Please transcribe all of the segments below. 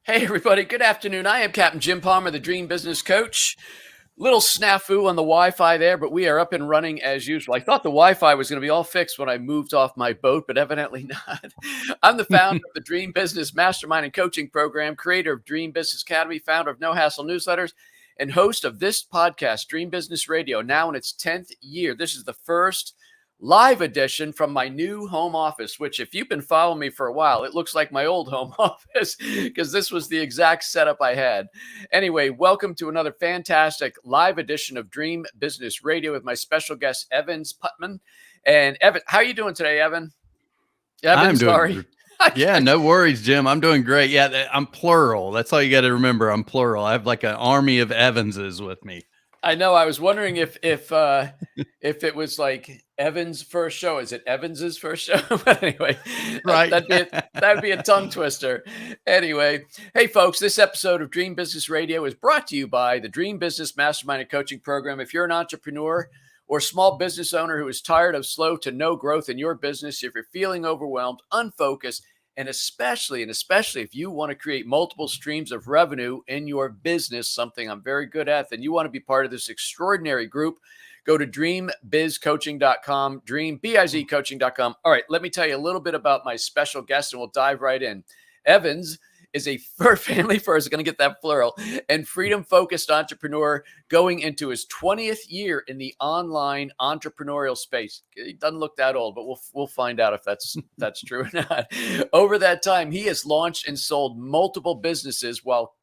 Hey, everybody. Good afternoon. I am Captain Jim Palmer, the Dream Business Coach. Little snafu on the Wi-Fi there, but we are up and running as usual. I thought the Wi-Fi was going to be all fixed when I moved off my boat, but evidently not. I'm the founder of the Dream Business Mastermind and Coaching Program, creator of Dream Business Academy, founder of No Hassle Newsletters, and host of this podcast, Dream Business Radio, now in its 10th year. This is the first live edition from my new home office, which if you've been following me for a while, it looks like my old home office because this was the exact setup I had. Anyway, welcome to another fantastic live edition of Dream Business Radio with my special guest, Evans Putman. And Evan, how are you doing today, Evan? I'm doing Yeah, no worries, Jim. I'm doing great. Yeah, I'm plural. That's all you got to remember. I'm plural. I have like an army of Evanses with me. I know. I was wondering if it was like Evan's first show. Is it Evans's first show? But anyway, Right. that'd be a tongue twister. Anyway, hey folks, this episode of Dream Business Radio is brought to you by the Dream Business Mastermind and Coaching Program. If you're an entrepreneur or small business owner who is tired of slow to no growth in your business, if you're feeling overwhelmed, unfocused, and especially if you want to create multiple streams of revenue in your business, something I'm very good at, then you want to be part of this extraordinary group. Go to dreambizcoaching.com, dreambizcoaching.com. All right, let me tell you a little bit about my special guest, and we'll dive right in. Evans is a family first, going to get that plural, and freedom-focused entrepreneur going into his 20th year in the online entrepreneurial space. He doesn't look that old, but we'll find out if that's true or not. Over that time, he has launched and sold multiple businesses while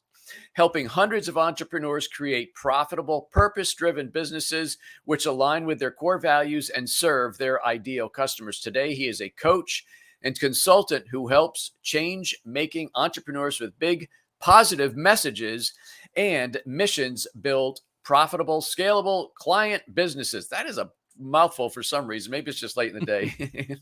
helping hundreds of entrepreneurs create profitable, purpose-driven businesses which align with their core values and serve their ideal customers. Today, he is a coach and consultant who helps change-making entrepreneurs with big, positive messages and missions build profitable, scalable client businesses. That is a mouthful for some reason. Maybe it's just late in the day.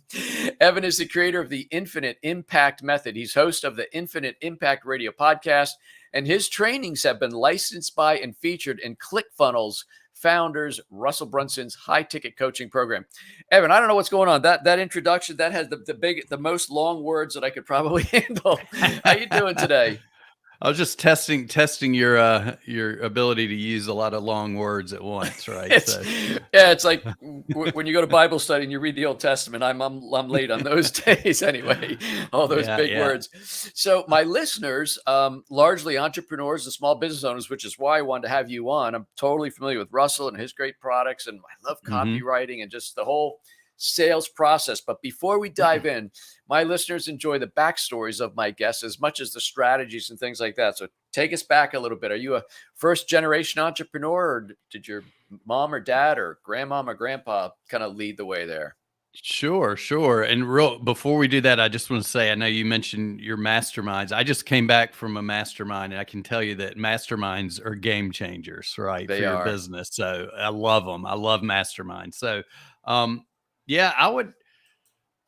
Evan is the creator of the Infinite Impact Method. He's host of the Infinite Impact Radio podcast, and his trainings have been licensed by and featured in ClickFunnels founders Russell Brunson's high-ticket coaching program. Evan, I don't know what's going on. That introduction, that has the most long words that I could probably handle. How you doing today? I was just testing your ability to use a lot of long words at once, right? It's like when you go to Bible study and you read the Old Testament. I'm late on those days anyway. All those big words. So my listeners, largely entrepreneurs and small business owners, which is why I wanted to have you on. I'm totally familiar with Russell and his great products, and I love copywriting and just the whole sales process. But before we dive in, my listeners enjoy the backstories of my guests as much as the strategies and things like that. So take us back a little bit. Are you a first generation entrepreneur, or did your mom or dad or grandmom or grandpa kind of lead the way there? Sure. And before we do that, I just want to say, I know you mentioned your masterminds. I just came back from a mastermind, and I can tell you that masterminds are game changers, right? They for your are. business. So I love them. I love masterminds. So, yeah,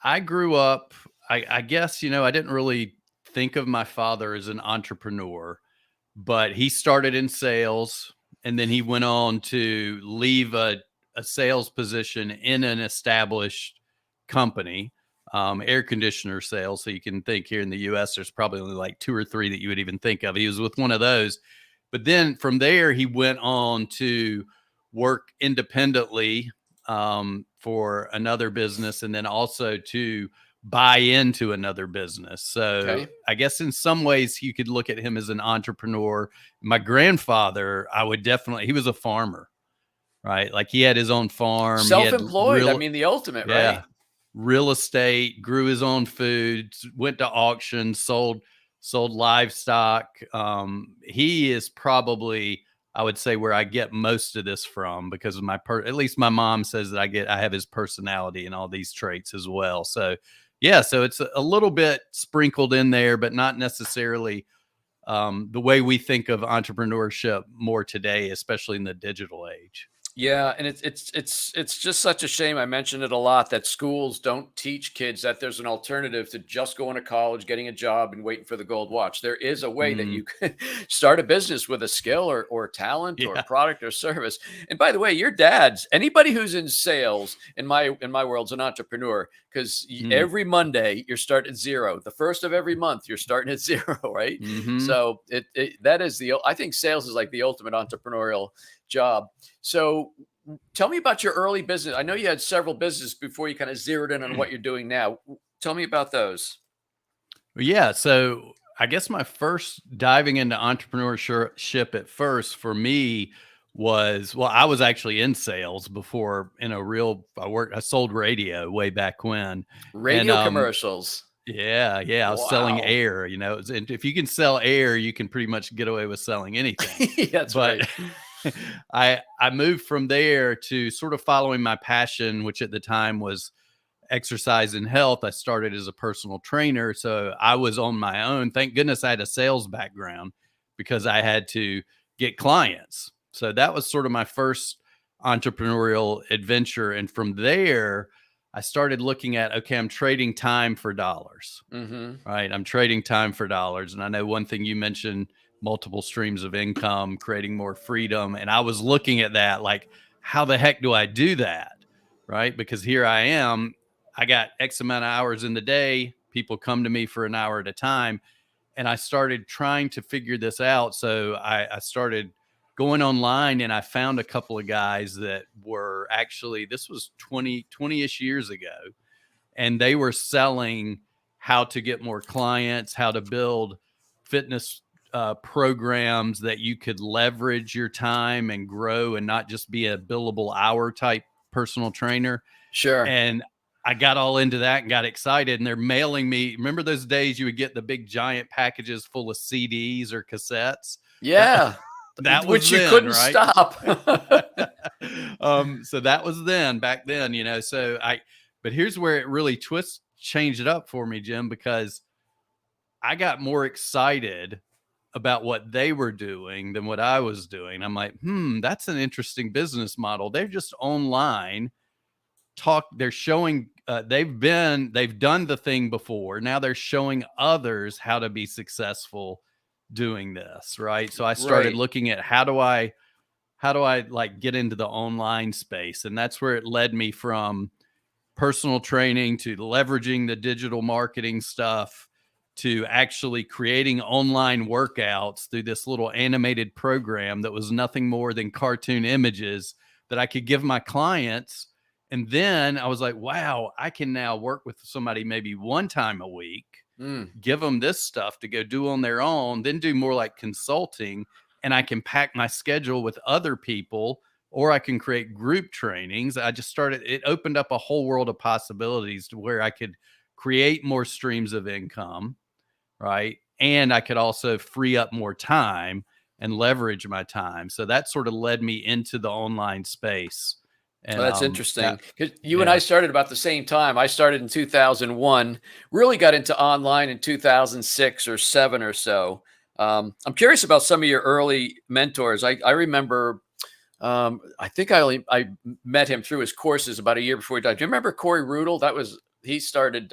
I grew up, I guess, I didn't really think of my father as an entrepreneur, but he started in sales, and then he went on to leave a sales position in an established company, air conditioner sales. So you can think here in the US, there's probably only like 2 or 3 that you would even think of. He was with one of those. But then from there, he went on to work independently for another business, and then also to buy into another business. So I guess in some ways you could look at him as an entrepreneur. My grandfather, he was a farmer, right? Like he had his own farm. Self-employed. I mean, the ultimate, right? Real estate, grew his own food, went to auctions, sold livestock. He is probably, I would say, where I get most of this from, because of at least my mom says that I have his personality and all these traits as well. So yeah, so it's a little bit sprinkled in there, but not necessarily the way we think of entrepreneurship more today, especially in the digital age. Yeah, and it's just such a shame. I mentioned it a lot that schools don't teach kids that there's an alternative to just going to college, getting a job, and waiting for the gold watch. There is a way that you can start a business with a skill or talent or product or service. And by the way, your dad's, anybody who's in sales in my world's an entrepreneur, because Mm. every Monday you're starting at zero. The first of every month you're starting at zero, right? Mm-hmm. So that is I think sales is like the ultimate entrepreneurial job. So tell me about your early business. I know you had several businesses before you kind of zeroed in on what you're doing now. Tell me about those. Yeah. So I guess my first diving into entrepreneurship at first for me was, well, I was actually in sales before in a real, I sold radio way back when. And, Radio commercials. yeah, I was selling Wow. air, and if you can sell air, you can pretty much get away with selling anything. That's But right. I moved from there to sort of following my passion, which at the time was exercise and health. I started as a personal trainer, so I was on my own. Thank goodness I had a sales background because I had to get clients. So that was sort of my first entrepreneurial adventure. And from there, I started looking at, okay, I'm trading time for dollars, Mm-hmm. right? I'm trading time for dollars. And I know one thing you mentioned, multiple streams of income, creating more freedom. And I was looking at that like, how the heck do I do that? Right? Because here I am, I got X amount of hours in the day. People come to me for an hour at a time. And I started trying to figure this out. So I started going online and I found a couple of guys that were actually, this was 20-ish years ago. And they were selling how to get more clients, how to build fitness programs that you could leverage your time and grow and not just be a billable hour type personal trainer. Sure. And I got all into that and got excited. And they're mailing me. Remember those days you would get the big giant packages full of CDs or cassettes? That Yeah. that was Which you then, couldn't right? stop. So that was back then, So but here's where it really changed it up for me, Jim, because I got more excited about what they were doing than what I was doing. I'm like, that's an interesting business model. They're just online they're showing they've done the thing before. Now they're showing others how to be successful doing this, right? So I started Right. looking at how do I like get into the online space, and that's where it led me from personal training to leveraging the digital marketing stuff to actually creating online workouts through this little animated program that was nothing more than cartoon images that I could give my clients. And then I was like, wow, I can now work with somebody maybe one time a week, Mm. give them this stuff to go do on their own, then do more like consulting. And I can pack my schedule with other people, or I can create group trainings. It opened up a whole world of possibilities to where I could create more streams of income, right? And I could also free up more time and leverage my time. So that sort of led me into the online space. Oh, And that's interesting because you and I yeah. started about the same time. I started in 2001, really got into online in 2006 or seven or so. I'm curious about some of your early mentors. I remember, I think I met him through his courses about a year before he died. Do you remember Corey Rudel? He started,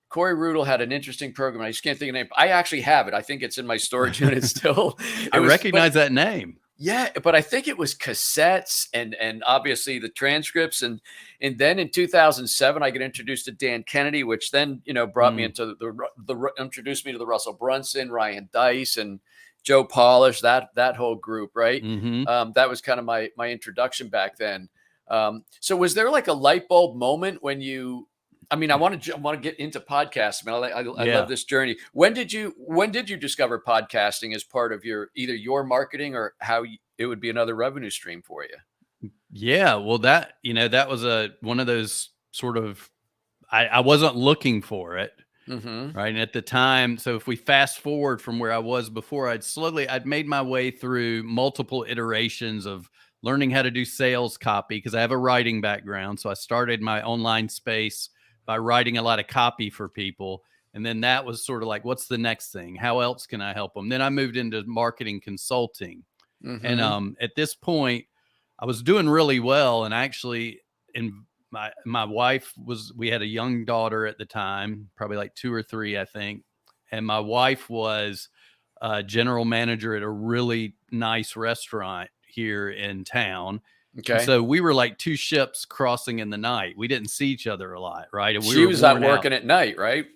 Corey Rudel had an interesting program. I just can't think of the name. I actually have it. I think it's in my storage unit still. I But recognize that name. yeah, but I think it was cassettes and obviously the transcripts and then in 2007 I get introduced to Dan Kennedy, which then brought me Mm, into introduced me to the Russell Brunson, Ryan Dice, and Joe Polish, that whole group, right? hmm That was kind of my introduction back then. So was there like a light bulb moment when you? I mean, I want to get into podcasting. I love Yeah. this journey. When did you discover podcasting as part of either your marketing or it would be another revenue stream for you? Yeah. Well, that was one of those sort of, I wasn't looking for it. Mm-hmm. Right. And at the time, so if we fast forward from where I was before, I'd made my way through multiple iterations of learning how to do sales copy because I have a writing background. So I started my online space by writing a lot of copy for people. And then that was sort of like, what's the next thing? How else can I help them? Then I moved into marketing consulting. And Mm-hmm. at this point, I was doing really well. And actually, in my wife we had a young daughter at the time, probably like 2 or 3, I think. And my wife was a general manager at a really nice restaurant here in town. Okay. And so we were like two ships crossing in the night. We didn't see each other a lot, right? And we She were was out worn out. working at night, right?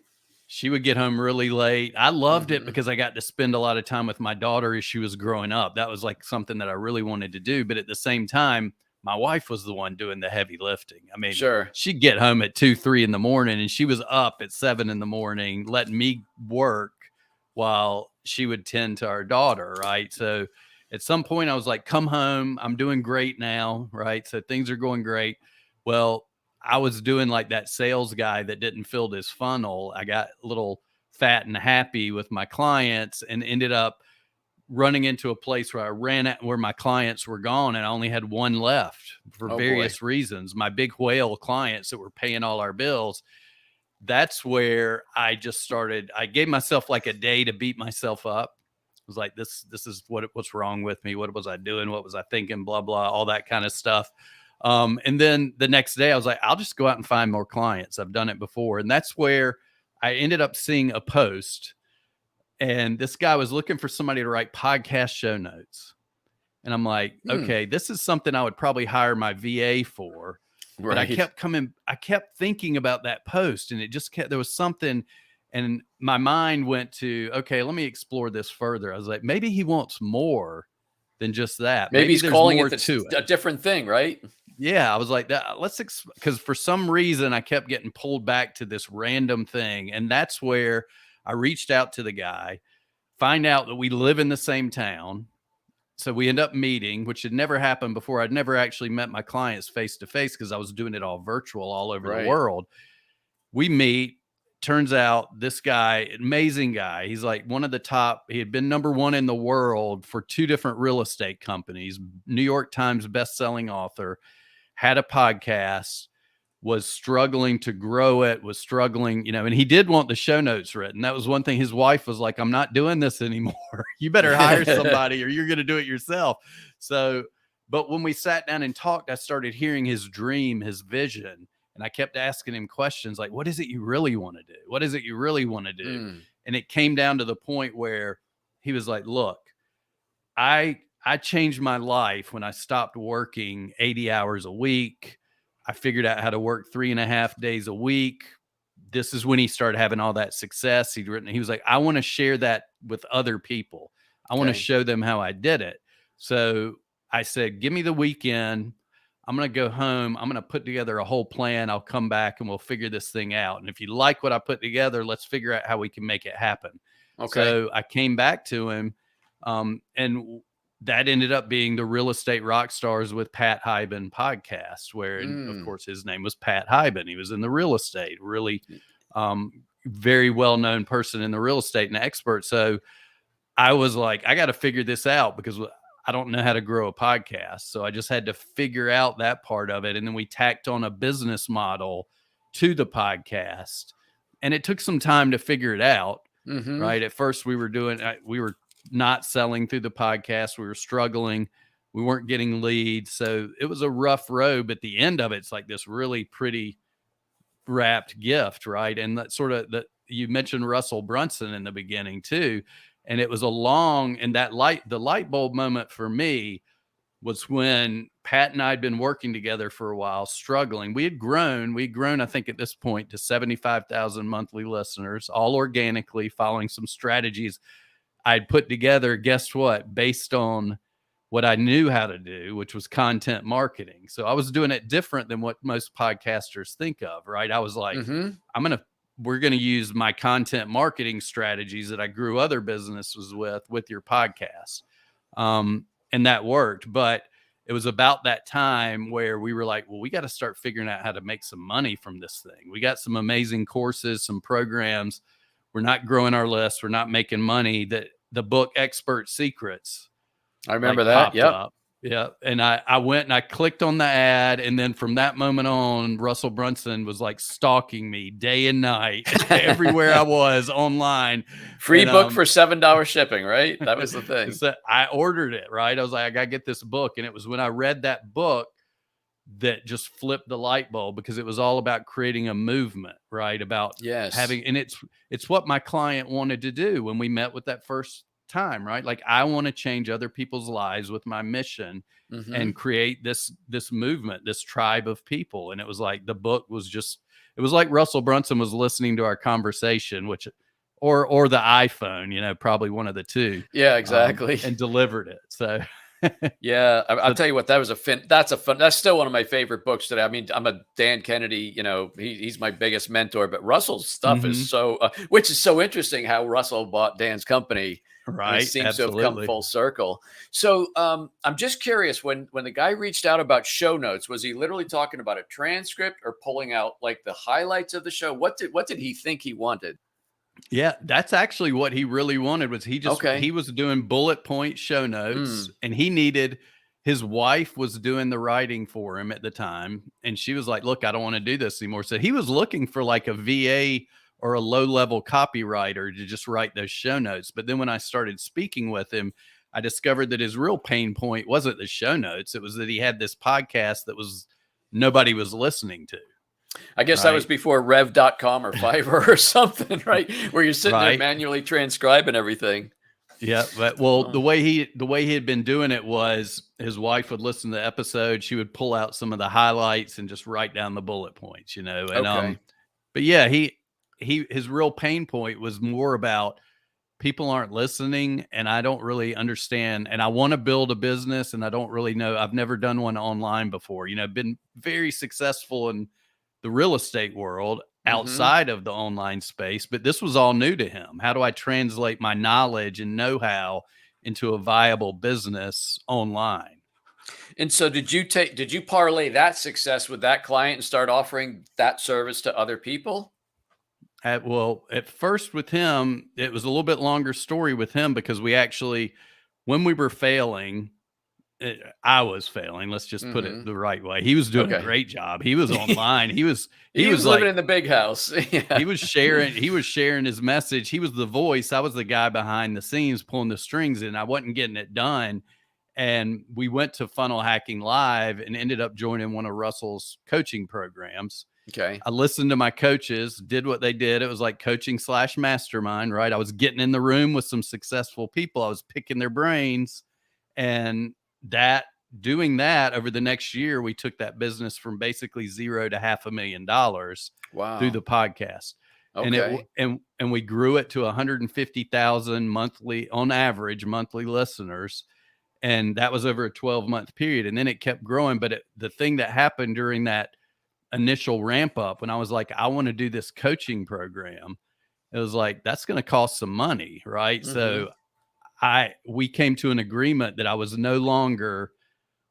She would get home really late. I loved it Mhm. because I got to spend a lot of time with my daughter as she was growing up. That was like something that I really wanted to do. But at the same time, my wife was the one doing the heavy lifting. I mean, Sure. she'd get home at 2, 3 in the morning, and she was up at 7 in the morning, letting me work while she would tend to our daughter, right? So at some point I was like, come home. I'm doing great now, right? So things are going great. Well, I was doing like that sales guy that didn't fill his funnel. I got a little fat and happy with my clients and ended up running into a place where I ran at where my clients were gone and I only had one left for Oh, boy. various reasons. My big whale clients that were paying all our bills. That's where I just started. I gave myself like a day to beat myself up. I was like, this is what's wrong with me. What was I doing? What was I thinking? Blah, blah, all that kind of stuff. And then the next day I was like, I'll just go out and find more clients. I've done it before. And that's where I ended up seeing a post, and this guy was looking for somebody to write podcast show notes. And I'm like, okay, this is something I would probably hire my VA for. But Right. I kept thinking about that post, and it just kept, there was something, and my mind went to, okay, let me explore this further. I was like, maybe he wants more than just that. Maybe he's there's calling more it to it. a different thing, right? Yeah, I was like that. Because for some reason I kept getting pulled back to this random thing, and that's where I reached out to the guy, find out that we live in the same town. So we end up meeting, which had never happened before. I'd never actually met my clients face to face because I was doing it all virtual all over the world. We meet. Turns out this guy, amazing guy. He's like one of the top. He had been number one in the world for 2 different real estate companies, New York Times best-selling author, had a podcast, was struggling to grow it, was struggling, and he did want the show notes written. That was one thing. His wife was like, I'm not doing this anymore. You better hire somebody or you're going to do it yourself. So, but when we sat down and talked, I started hearing his dream, his vision. And I kept asking him questions like, what is it you really want to do? What is it you really want to do? And it came down to the point where he was like, look, I changed my life when I stopped working 80 hours a week. I figured out how to work 3.5 days a week. This is when he started having all that success. He was like, I want to share that with other people. I want to show them how I did it. So I said, give me the weekend. I'm going to go home. I'm going to put together a whole plan. I'll come back and we'll figure this thing out. And if you like what I put together, let's figure out how we can make it happen. Okay. So I came back to him. And that ended up being the Real Estate Rock Stars with Pat Hyben podcast, where, of course, his name was Pat Hyben. He was in the real estate, really very well-known person in the real estate and expert. So I was like, I got to figure this out because I don't know how to grow a podcast. So I just had to figure out that part of it. And then we tacked on a business model to the podcast. And it took some time to figure it out. Right. At first we were not selling through the podcast. We were struggling. We weren't getting leads. So it was a rough road, but the end of it's like this really pretty wrapped gift. Right. And that sort of you mentioned Russell Brunson in the beginning too. And it was the light bulb moment for me was when Pat and I had been working together for a while, struggling. We'd grown, I think at this point to 75,000 monthly listeners, all organically following some strategies I'd put together, guess what? Based on what I knew how to do, which was content marketing. So I was doing it different than what most podcasters think of, right? I was like, we're going to use my content marketing strategies that I grew other businesses with your podcast. And that worked. But it was about that time where we were like, well, we got to start figuring out how to make some money from this thing. We got some amazing courses, some programs. We're not growing our list. We're not making money. That the book Expert Secrets, I remember that. Yep. Yeah. And I went and I clicked on the ad. And then from that moment on, Russell Brunson was like stalking me day and night everywhere I was online. Free book for $7 shipping, right? That was the thing. So I ordered it, right? I was like, I got to get this book. And it was when I read that book that just flipped the light bulb, because it was all about creating a movement, right? About having, and it's what my client wanted to do when we met with that first time, right? Like I want to change other people's lives with my mission Mm-hmm. and create this movement, this tribe of people. And it was like the book was just, it was like Russell Brunson was listening to our conversation, which or the iPhone, you know, probably one of the two, Yeah, exactly. and delivered it. So Yeah, I'll so tell you what, that's still one of my favorite books today. I mean, I'm a Dan Kennedy, you know, he's my biggest mentor, but Russell's stuff is mhm, so, which is so interesting how Russell bought Dan's company, and it right, seems to have come absolutely. full circle. So, I'm just curious, when the guy reached out about show notes, was he literally talking about a transcript or pulling out like the highlights of the show? What did he think he wanted? Yeah, that's actually what he really wanted. Was Okay. he was doing bullet point show notes, Mm, and he needed, his wife was doing the writing for him at the time, and she was like, "Look, I don't want to do this anymore." So he was looking for like a VA or a low-level copywriter to just write those show notes. But then when I started speaking with him, I discovered that his real pain point wasn't the show notes. It was that he had this podcast that was nobody was listening to, I guess that was right? before Rev.com or Fiverr or something, right? Where you're sitting there Right. manually transcribing everything. Yeah, but well, Oh, the way he had been doing it was his wife would listen to the episode, she would pull out some of the highlights and just write down the bullet points, you know. And okay. but yeah, he his real pain point was more about people aren't listening and I don't really understand, and I want to build a business and I don't really know. I've never done one online before. You know, been very successful in the real estate world Mhm. outside of the online space, but this was all new to him. How do I translate my knowledge and know-how into a viable business online? And so did you parlay that success with that client and start offering that service to other people? Well, at first with him, it was a little bit longer story with him because we actually, when we were failing, I was failing. Let's just put it Mhm. the right way. He was doing a Okay. great job. He was online. He He was was living like in the big house. Yeah. he was sharing his message. He was the voice. I was the guy behind the scenes pulling the strings, and I wasn't getting it done. And we went to Funnel Hacking Live and ended up joining one of Russell's coaching programs. Okay. I listened to my coaches, did what they did. It was like coaching slash mastermind, right? I was getting in the room with some successful people. I was picking their brains, and that doing that over the next year, we took that business from basically zero to $500,000 through Wow. the podcast. And Okay. and we grew it to 150,000 monthly on average monthly listeners, and that was over a 12-month period, and then it kept growing. But the thing that happened during that initial ramp up, when I was like, I want to do this coaching program, it was like, that's going to cost some money, right? Mhm. So we came to an agreement that I was no longer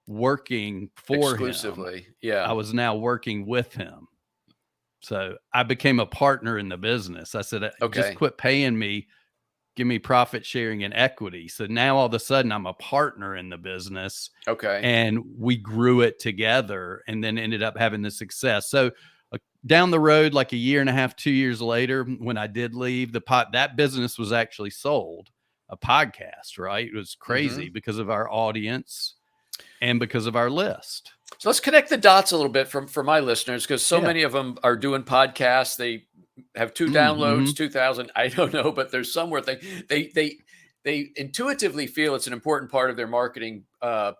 working for him. Exclusively. I Yeah. was now working with him. So I became a partner in the business. I said, just Okay. quit paying me, give me profit sharing and equity. So now all of a sudden I'm a partner in the business, Okay. and we grew it together and then ended up having the success. So down the road, like a year and a half, 2 years later, when I did leave that business was actually sold, a podcast, right? It was crazy Mhm. because of our audience and because of our list. So let's connect the dots a little bit for my listeners, because so Yeah. many of them are doing podcasts. They have two downloads, Mm-hmm. 2,000. I don't know, but there's somewhere they intuitively feel it's an important part of their marketing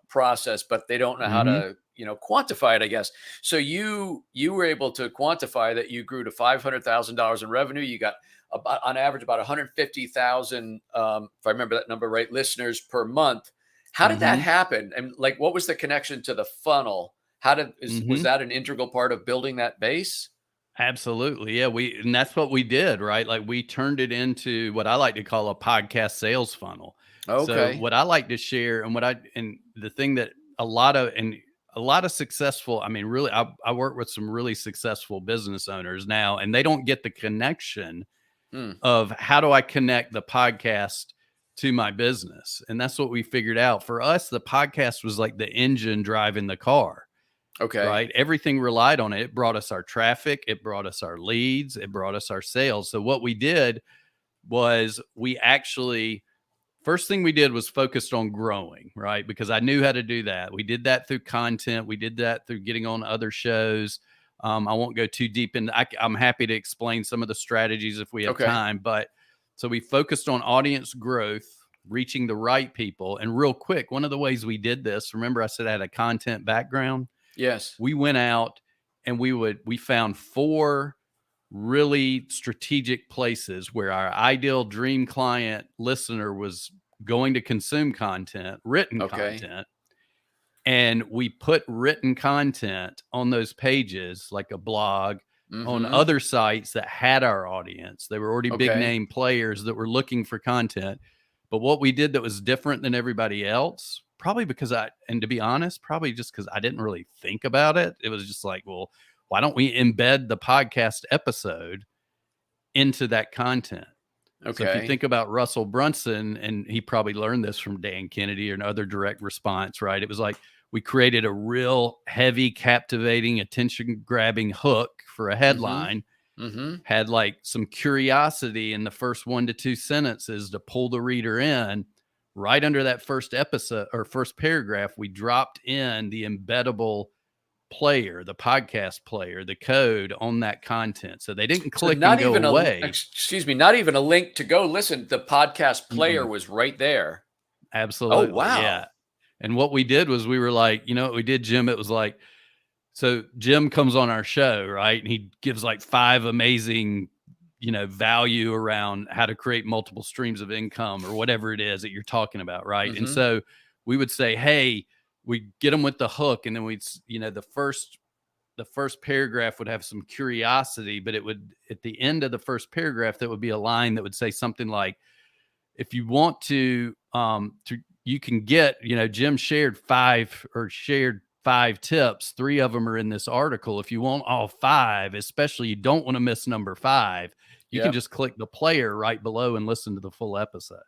process, but they don't know how Mm-hmm. to quantify it, I guess. So you were able to quantify that you grew to $500,000 in revenue. You got about on average about 150,000, if I remember that number right, listeners per month. How did that Mm-hmm. happen? And like, what was the connection to the funnel? Was Mm-hmm. that an integral part of building that base? Absolutely. Yeah. And that's what we did, right? Like we turned it into what I like to call a podcast sales funnel. So Okay. what I like to share and the thing that a lot of successful, I mean, really, I work with some really successful business owners now, and they don't get the connection Hmm. of how do I connect the podcast to my business. And that's what we figured out. For us, the podcast was like the engine driving the car, Okay. right? Everything relied on it. It brought us our traffic, it brought us our leads, it brought us our sales. So what we did was we actually, first thing we did was focused on growing, right? Because I knew how to do that. We did that through content. We did that through getting on other shows. I won't go too deep in. I'm happy to explain some of the strategies if we have Okay. time. But so we focused on audience growth, reaching the right people. And real quick, one of the ways we did this, remember I said I had a content background? Yes. We went out and we found 4 really strategic places where our ideal dream client listener was going to consume content, written content. And we put written content on those pages, like a blog, on other sites that had our audience. They were already big name players that were looking for content. But what we did that was different than everybody else, probably because and to be honest, probably just because I didn't really think about it. It was just like, well, why don't we embed the podcast episode into that content? So if you think about Russell Brunson, and he probably learned this from Dan Kennedy or another direct response, right? It was like we created a real heavy, captivating, attention-grabbing hook for a headline, had like some curiosity in the first 1 to 2 sentences to pull the reader in. Right under that first episode or first paragraph, we dropped in the embeddable player, the podcast player, the code on that content. So they didn't click and go away. Excuse me, not even a link to go listen. The podcast player was right there. Absolutely. Oh, wow. Yeah. And what we did was we were like, you know what we did, Jim? It was like, so Jim comes on our show, right? And he gives like 5 amazing, value around how to create multiple streams of income or whatever it is that you're talking about, right? And so we would say, hey, we get them with the hook, and then we'd, the first paragraph would have some curiosity, but it would, at the end of the first paragraph, that would be a line that would say something like, if you want to you can get, Jim shared 5 tips. 3 of them are in this article. If you want all 5, especially you don't want to miss number 5, you can just click the player right below and listen to the full episode.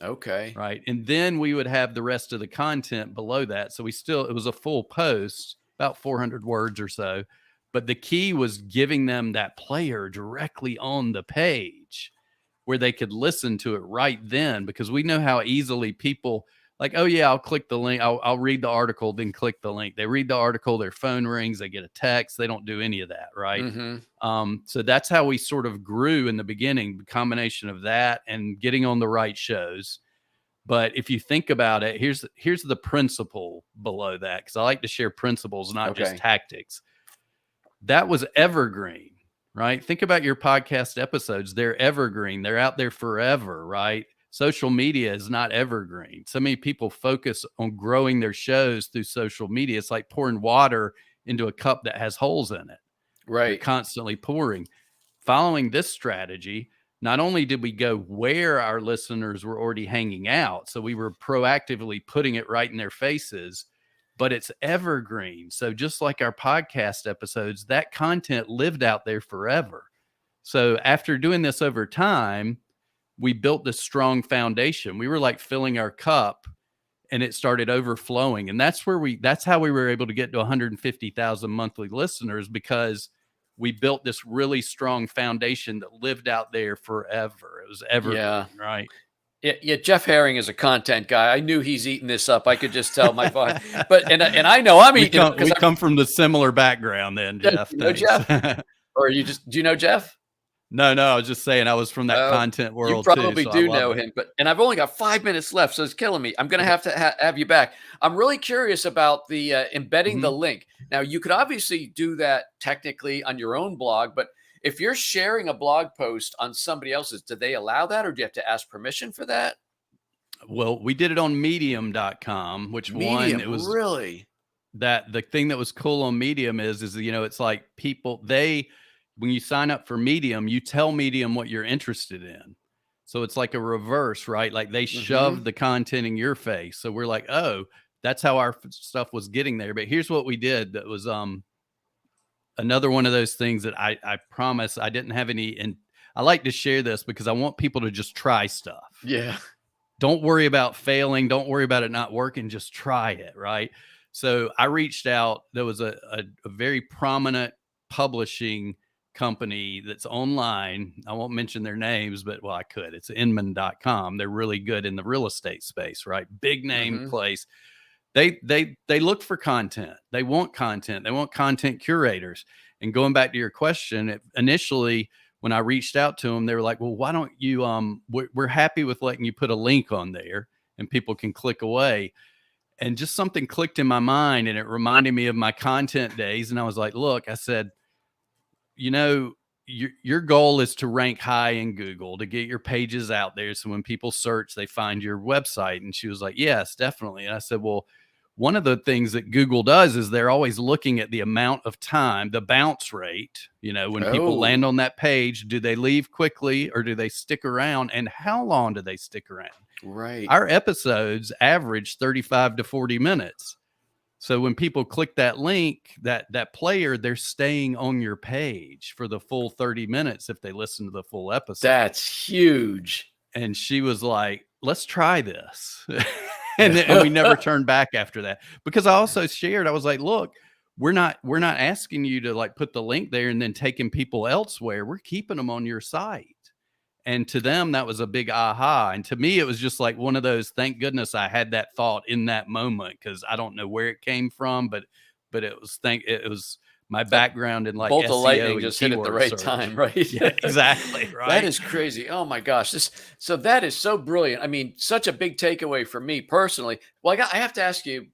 Okay. Right. And then we would have the rest of the content below that. So it was a full post, about 400 words or so. But the key was giving them that player directly on the page where they could listen to it right then, because we know how easily people like, oh yeah, I'll click the link. I'll read the article, then click the link. They read the article, their phone rings, they get a text. They don't do any of that. Right. So that's how we sort of grew in the beginning, the combination of that and getting on the right shows. But if you think about it, here's the principle below that, because I like to share principles, not just tactics. That was evergreen, right? Think about your podcast episodes. They're evergreen. They're out there forever, right? Social media is not evergreen. So many people focus on growing their shows through social media. It's like pouring water into a cup that has holes in it. Right. You're constantly pouring. Following this strategy, not only did we go where our listeners were already hanging out, so we were proactively putting it right in their faces, but it's evergreen. So just like our podcast episodes, that content lived out there forever. So after doing this over time, we built this strong foundation. We were like filling our cup, and it started overflowing. And that's how we were able to get to 150,000 monthly listeners, because we built this really strong foundation that lived out there forever. It was evergreen, right? Yeah, Jeff Herring is a content guy. I knew he's eating this up. I could just tell my voice. But and I know I'm eating it because we come from the similar background then, Jeff. You know Jeff? Or do you know Jeff? No, I was just saying I was from that content world. You probably too, so do know him, and I've only got 5 minutes left, so it's killing me. I'm going to have to have you back. I'm really curious about the embedding the link. Now, you could obviously do that technically on your own blog, but if you're sharing a blog post on somebody else's, do they allow that, or do you have to ask permission for that? Well, we did it on medium.com, which it was really that the thing that was cool on Medium is it's like people, when you sign up for Medium, you tell Medium what you're interested in. So it's like a reverse, right? Like they shove the content in your face. So we're like, oh, that's how our stuff was getting there. But here's what we did. That was another one of those things that I promise I didn't have any. And I like to share this because I want people to just try stuff. Yeah. Don't worry about failing. Don't worry about it not working. Just try it, right? So I reached out. There was a very prominent publishing company that's online. I won't mention their names, but I could. It's Inman.com. They're really good in the real estate space, right? Big name place. They look for content. They want content. They want content curators. And going back to your question, initially when I reached out to them, they were like, well, why don't you, we're happy with letting you put a link on there and people can click away. And just something clicked in my mind, and it reminded me of my content days. And I was like, look, I said, you know, your goal is to rank high in Google, to get your pages out there. So when people search, they find your website. And she was like, yes, definitely. And I said, well, one of the things that Google does is they're always looking at the amount of time, the bounce rate, you know, when people land on that page, do they leave quickly or do they stick around, and how long do they stick around? Right. Our episodes average 35 to 40 minutes. So when people click that link, that player, they're staying on your page for the full 30 minutes if they listen to the full episode. That's huge. And she was like, let's try this. and we never turned back after that, because I also shared, I was like, look, we're not asking you to like put the link there and then taking people elsewhere. We're keeping them on your site. And to them, that was a big aha. And to me, it was just like one of those, thank goodness I had that thought in that moment, because I don't know where it came from, but it was my background in like bolt of SEO lightning just hit at the right search. time, right? Yeah, exactly. Right. That is crazy. Oh my gosh. So that is so brilliant. I mean, such a big takeaway for me personally. Well, I have to ask you,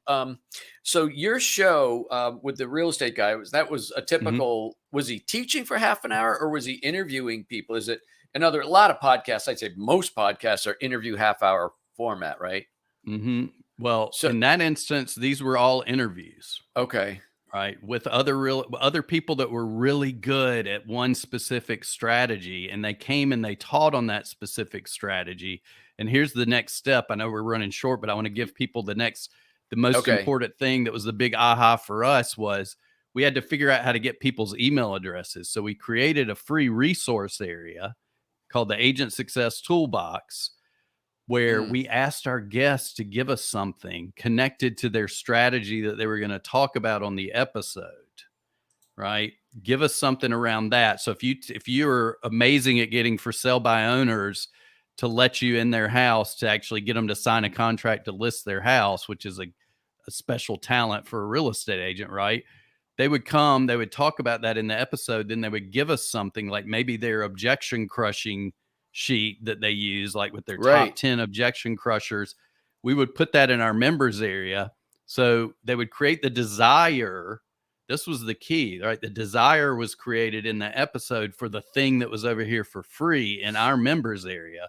so your show with the real estate guy, was a typical, was he teaching for half an hour or was he interviewing people? Is it a lot of podcasts, I'd say most podcasts are interview half-hour format, right? Well, so in that instance, these were all interviews. Okay. Right. With other people that were really good at one specific strategy, and they came and they taught on that specific strategy. And here's the next step. I know we're running short, but I want to give people the most important thing that was the big aha for us was we had to figure out how to get people's email addresses. So we created a free resource area called the Agent Success Toolbox, where we asked our guests to give us something connected to their strategy that they were going to talk about on the episode, right? Give us something around that. So if you're amazing at getting for sale by owners to let you in their house, to actually get them to sign a contract to list their house, which is a special talent for a real estate agent, right? They would come, they would talk about that in the episode. Then they would give us something like maybe their objection crushing sheet that they use, like with their top 10 objection crushers. We would put that in our members area. So they would create the desire. This was the key, right? The desire was created in the episode for the thing that was over here for free in our members area.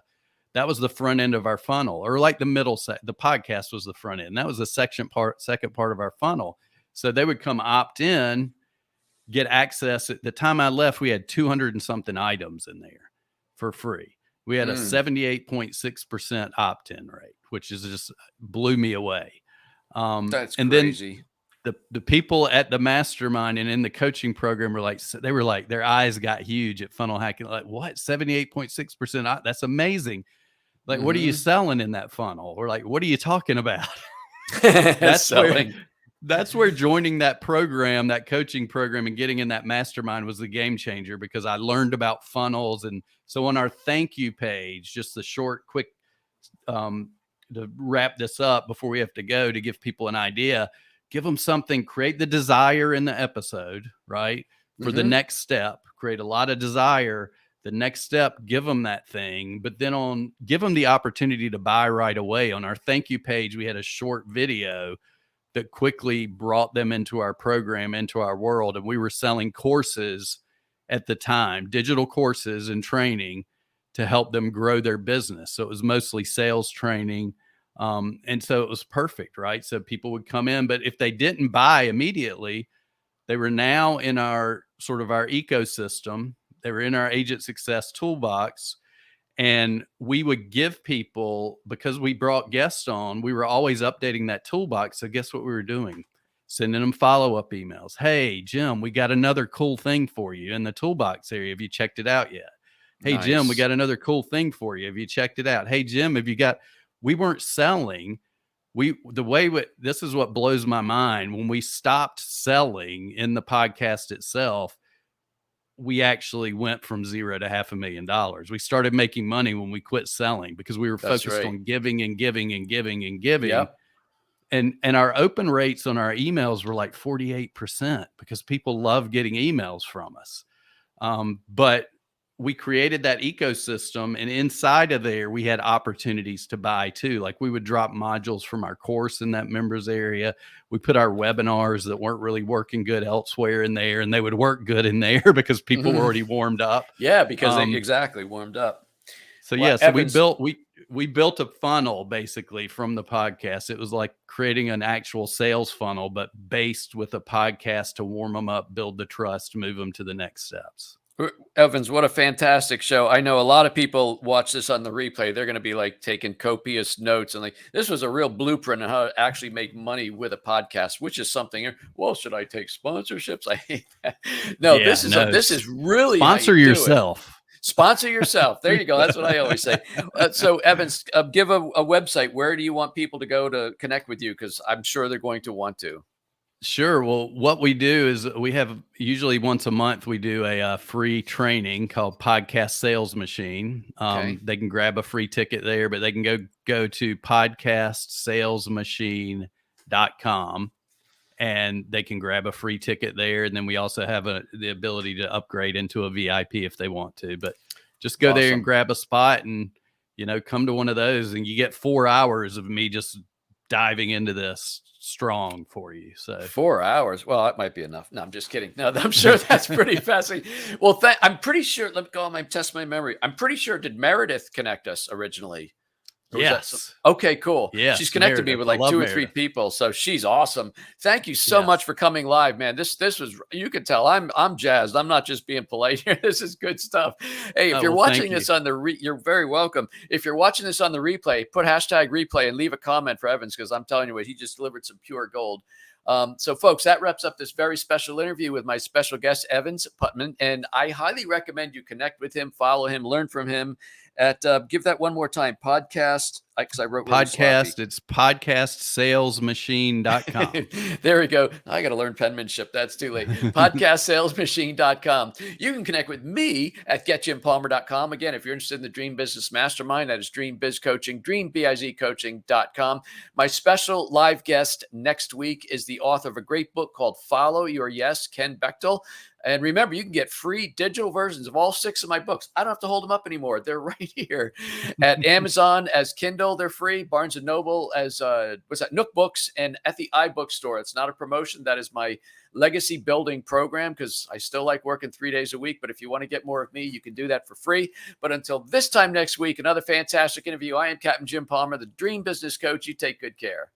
That was the front end of our funnel, or like the middle the podcast was the front end. That was the second part of our funnel. So they would come opt in, get access. At the time I left, we had 200 and something items in there for free. We had a 78.6% opt-in rate, which is just blew me away. That's and crazy. Then the people at the mastermind and in the coaching program were like, their eyes got huge at funnel hacking. Like, what? 78.6%? That's amazing. Like, what are you selling in that funnel? Or like, what are you talking about? That's where joining that program, that coaching program, and getting in that mastermind was the game changer, because I learned about funnels. And so on our thank you page, just the short, quick, to wrap this up before we have to go, to give people an idea, give them something, create the desire in the episode, right? For the next step, create a lot of desire. The next step, give them that thing, but then give them the opportunity to buy right away. On our thank you page, we had a short video that quickly brought them into our program, into our world. And we were selling courses at the time, digital courses and training to help them grow their business. So it was mostly sales training. And so it was perfect, right? So people would come in, but if they didn't buy immediately, they were now in our ecosystem. They were in our Agent Success Toolbox. And we would give people, because we brought guests on, we were always updating that toolbox. So guess what we were doing? Sending them follow-up emails. Hey, Jim, we got another cool thing for you in the toolbox area. Have you checked it out yet? Hey, nice. Jim, we got another cool thing for you. Have you checked it out? Hey, Jim, we weren't selling. This is what blows my mind. When we stopped selling in the podcast itself, we actually went from $0 to $500,000. We started making money when we quit selling, because we were focused on giving and giving and giving and giving. Yep. And our open rates on our emails were like 48%, because people love getting emails from us. But we created that ecosystem, and inside of there we had opportunities to buy too. Like we would drop modules from our course in that members area. We put our webinars that weren't really working good elsewhere in there, and they would work good in there because people were already warmed up. Yeah, because they exactly warmed up. So Well, yeah, so Evans, we built a funnel basically from the podcast. It was like creating an actual sales funnel, but based with a podcast to warm them up, build the trust, move them to the next steps. Evans, what a fantastic show. I know a lot of people watch this on the replay. They're going to be like taking copious notes and like, this was a real blueprint on how to actually make money with a podcast, which is something, well, should I take sponsorships? I hate that. No, Yeah, this is really sponsor yourself. Sponsor yourself. There you go. That's what I always say. So Evans, give a website. Where do you want people to go to connect with you? Because I'm sure they're going to want to. Sure. Well, what we do is we have usually once a month, we do a free training called Podcast Sales Machine. Okay. They can grab a free ticket there, but they can go to podcastsalesmachine.com and they can grab a free ticket there. And then we also have the ability to upgrade into a VIP if they want to, but just go there and grab a spot and, come to one of those and you get 4 hours of me just diving into this strong for you. So 4 hours. Well, that might be enough. No, I'm just kidding. No, I'm sure that's pretty fascinating. Well, I'm pretty sure, let me go on test my memory. I'm pretty sure, did Meredith connect us originally? Yes. Okay, cool. Yeah. She's connected me with like 2 or 3 people. So she's awesome. Thank you so much for coming live, man. This was, you can tell I'm jazzed. I'm not just being polite here. This is good stuff. Hey, if you're watching this on the you're very welcome. If you're watching this on the replay, put hashtag replay and leave a comment for Evans, because I'm telling you what, he just delivered some pure gold. So folks, that wraps up this very special interview with my special guest, Evans Putman. And I highly recommend you connect with him, follow him, learn from him at, give that one more time, podcast. Because I wrote podcast. It's podcastsalesmachine.com. There we go. I got to learn penmanship. That's too late. Podcastsalesmachine.com. You can connect with me at getjimpalmer.com. Again, if you're interested in the Dream Business Mastermind, that is Dream Biz Coaching, dreambizcoaching.com. My special live guest next week is the author of a great book called Follow Your Yes, Ken Bechtel. And remember, you can get free digital versions of all 6 of my books. I don't have to hold them up anymore. They're right here at Amazon as Kindle. They're free. Barnes & Noble as, Nook Books, and at the iBookstore. It's not a promotion. That is my legacy building program, because I still like working 3 days a week. But if you want to get more of me, you can do that for free. But until this time next week, another fantastic interview. I am Captain Jim Palmer, the Dream Business Coach. You take good care.